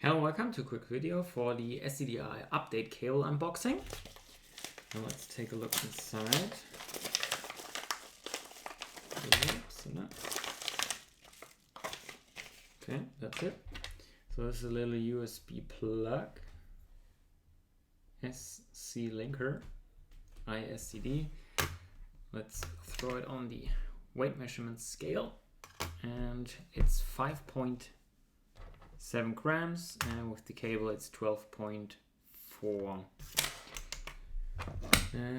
Hello, welcome to a quick video for the iSDT update cable unboxing. Now let's take a look inside. Oops, no. Okay, that's it. So this is a little USB plug, SC linker, iSDT. Let's throw it on the weight measurement scale, and it's 5.7 grams, and with the cable it's 12.4.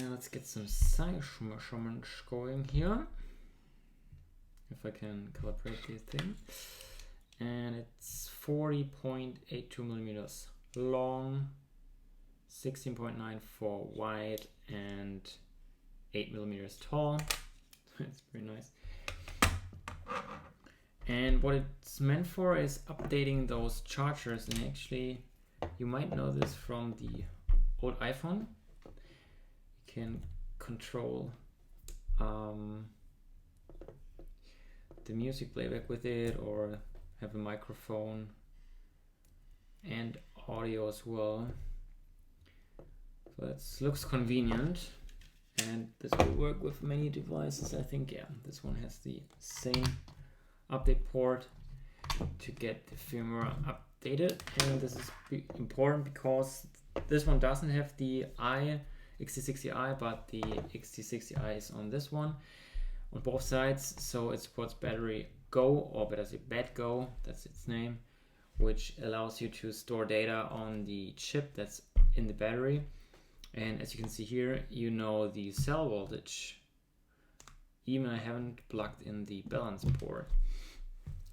Let's get some size measurements going here, if I can calibrate this thing. And it's 40.82 millimeters long, 16.94 wide, and 8 millimeters tall. It's pretty nice. And what it's meant for is updating those chargers. And actually, you might know this from the old iPhone. You can control the music playback with it, or have a microphone and audio as well. So that looks convenient, and this will work with many devices. I think, yeah, this one has the same update port to get the firmware updated, and this is important because this one doesn't have the XT60i, but the XT60i is on this one on both sides. So it supports battery Go, or better say bad Go, that's its name, which allows you to store data on the chip that's in the battery. And as you can see here, you know the cell voltage, even I haven't plugged in the balance port.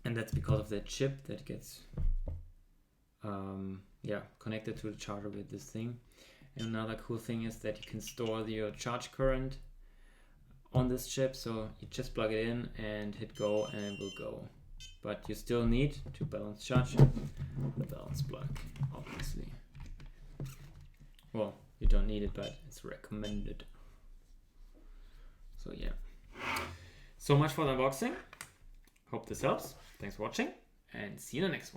And that's because of the chip that gets connected to the charger with this thing. And another cool thing is that you can store your charge current on this chip, so you just plug it in and hit go and it will go. But you still need to balance charge the balance plug, obviously. Well, you don't need it, but it's recommended. So yeah, so much for the unboxing. Hope this helps. Thanks for watching, and see you in the next one.